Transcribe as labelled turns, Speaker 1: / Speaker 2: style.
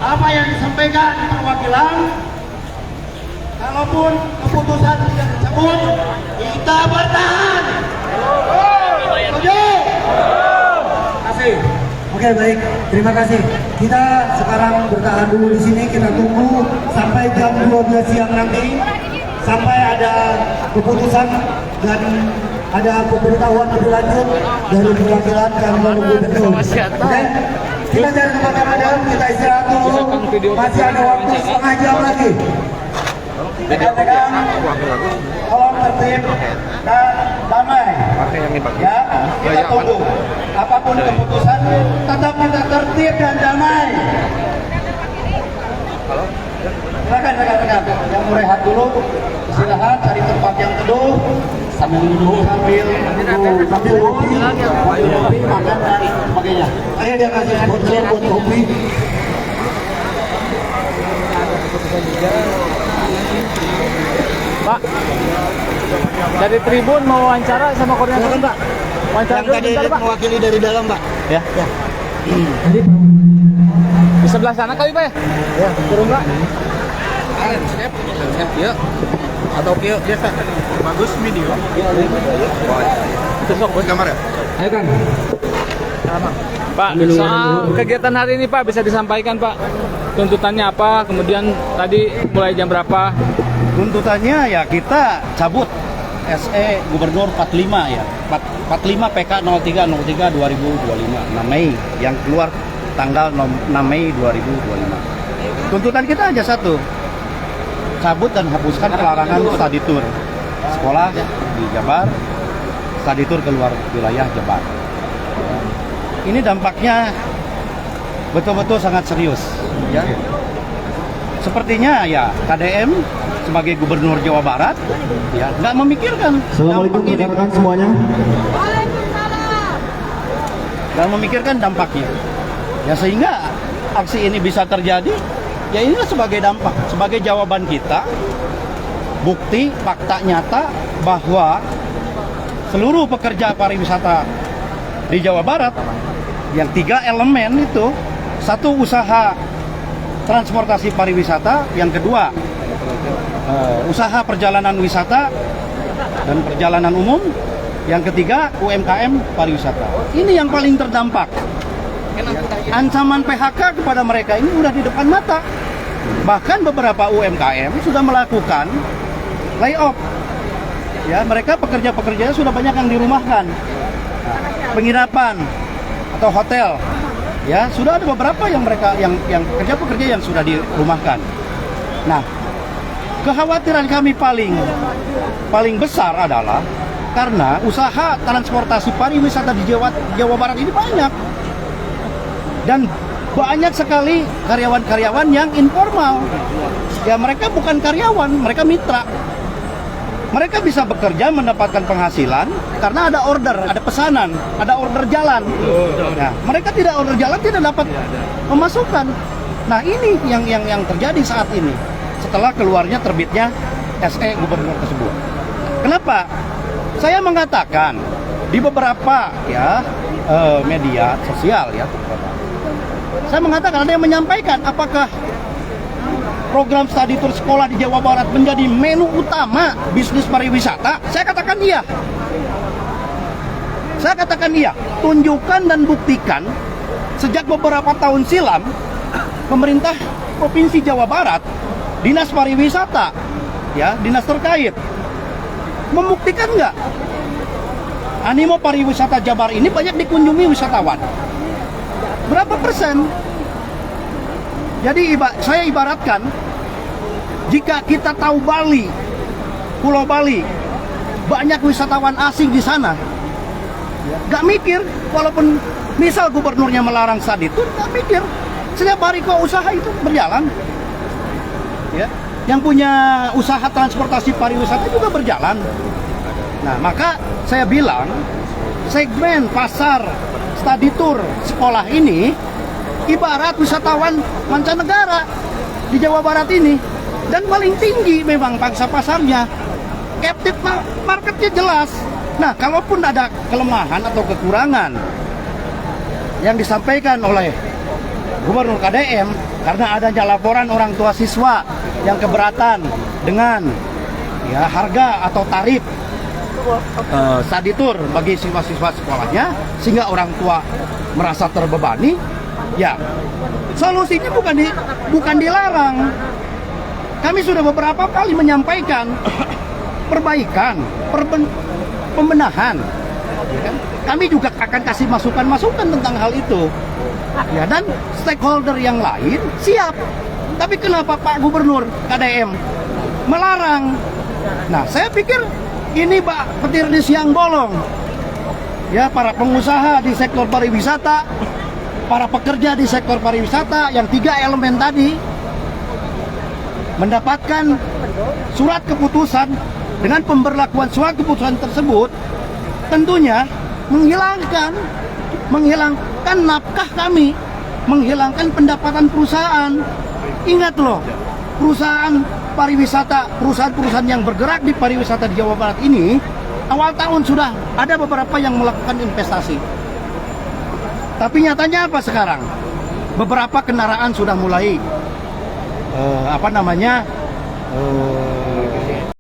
Speaker 1: apa yang disampaikan perwakilan, kalaupun keputusan tidak dicabut, kita bertahan. Oke. Terima kasih.
Speaker 2: Oke, baik, terima kasih. Kita sekarang bertahan dulu di sini. Kita tunggu sampai jam 12 siang nanti, sampai ada keputusan dan ada pemberitahuan lebih lanjut dari perwakilan kantor gubernur. Oke, kita cari tempat yang ada, kita istirahat dulu. Masih ada waktu setengah jam lagi. Rekan-rekan, tolong tertib dan damai. Ya, kita tunggu. Apapun keputusan, tetap kita tertib dan damai. Silakan rekan-rekan, yang mau rehat dulu, istirahat, cari tempat yang teduh, sambil duduk, sambil hobi, makan dan sebagainya. Ayo dia kasih botol buat hobi.
Speaker 3: Pak, dari Tribun mau wawancara sama koordinator, Pak. Wawancara
Speaker 1: yang tadi
Speaker 3: bentar, Pak.
Speaker 1: mewakili dari dalam, Pak.
Speaker 3: Ya. Di sebelah sana kali, Pak ya?
Speaker 1: Ya,
Speaker 3: Turun, Pak.
Speaker 1: Yuk. Atau yuk, biasa. Bagus video.
Speaker 3: Itu sok,
Speaker 1: Buat kamar ya?
Speaker 2: Ayo kan.
Speaker 3: Pak, soal kegiatan hari ini, Pak, bisa disampaikan, Pak. Tuntutannya apa? Kemudian tadi mulai jam berapa?
Speaker 1: Tuntutannya ya kita cabut SE Gubernur 45 ya. 45 PK 0303 2025 6 Mei yang keluar tanggal 6 Mei 2025. Tuntutan kita hanya satu. Cabut dan hapuskan pelarangan study tour sekolah di Jabar, study tour keluar wilayah Jabar. Ini dampaknya betul-betul sangat serius ya. Sepertinya ya KDM sebagai Gubernur Jawa Barat ya nggak memikirkan
Speaker 2: Assalamualaikum rekan-rekan semuanya.
Speaker 1: nggak memikirkan dampaknya ya, sehingga aksi ini bisa terjadi ya. Inilah sebagai dampak, sebagai jawaban kita, bukti fakta nyata bahwa seluruh pekerja pariwisata di Jawa Barat yang 3 elemen itu, satu usaha transportasi pariwisata, yang kedua usaha perjalanan wisata dan perjalanan umum, yang ketiga UMKM pariwisata. Ini yang paling terdampak. Ancaman PHK kepada mereka ini udah di depan mata. Bahkan beberapa UMKM sudah melakukan layoff. Ya, mereka pekerja-pekerjanya sudah banyak yang dirumahkan. Penginapan atau hotel. Ya, sudah ada beberapa yang mereka yang pekerja-pekerja yang sudah dirumahkan. Nah, kekhawatiran kami paling besar adalah karena usaha transportasi pariwisata di Jawa Barat ini banyak. Dan banyak sekali karyawan-karyawan yang informal. Ya, mereka bukan karyawan, mereka mitra. Mereka bisa bekerja mendapatkan penghasilan karena ada order, ada pesanan, ada order jalan. Nah, mereka tidak order jalan tidak dapat pemasukan. Nah, ini yang terjadi saat ini setelah keluarnya terbitnya SE Gubernur tersebut. Kenapa? Saya mengatakan di beberapa ya media sosial ya. Saya mengatakan ada yang menyampaikan apakah program studi tour sekolah di Jawa Barat menjadi menu utama bisnis pariwisata? Saya katakan iya. Saya katakan iya. Tunjukkan dan buktikan sejak beberapa tahun silam pemerintah Provinsi Jawa Barat, Dinas Pariwisata, ya, dinas terkait membuktikan nggak animo pariwisata Jabar ini banyak dikunjungi wisatawan? Berapa persen? Jadi saya ibaratkan, jika kita tahu Bali, Pulau Bali, banyak wisatawan asing di sana, nggak mikir, walaupun misal gubernurnya melarang studi tour, nggak mikir, setiap hari kok usaha itu berjalan. Ya, yang punya usaha transportasi pariwisata juga berjalan. Nah, maka saya bilang, segmen pasar studi tour sekolah ini ibarat wisatawan mancanegara di Jawa Barat ini, dan paling tinggi memang pangsa pasarnya, captive marketnya jelas. Nah, kalaupun ada kelemahan atau kekurangan yang disampaikan oleh Gubernur KDM karena adanya laporan orang tua siswa yang keberatan dengan ya harga atau tarif study tour bagi siswa-siswa sekolahnya, sehingga orang tua merasa terbebani. Ya, solusinya bukan dilarang. Kami sudah beberapa kali menyampaikan perbaikan, pembenahan. Ya kan? Kami juga akan kasih masukan-masukan tentang hal itu. Ya, dan stakeholder yang lain siap. Tapi kenapa Pak Gubernur KDM melarang? Nah, saya pikir ini petir di siang bolong. Ya, para pengusaha di sektor pariwisata, para pekerja di sektor pariwisata yang 3 elemen tadi mendapatkan surat keputusan. Dengan pemberlakuan surat keputusan tersebut tentunya menghilangkan nafkah kami, menghilangkan pendapatan perusahaan. Ingat loh, perusahaan pariwisata, perusahaan-perusahaan yang bergerak di pariwisata di Jawa Barat ini awal tahun sudah ada beberapa yang melakukan investasi. Tapi nyatanya apa sekarang? Beberapa kendaraan sudah mulai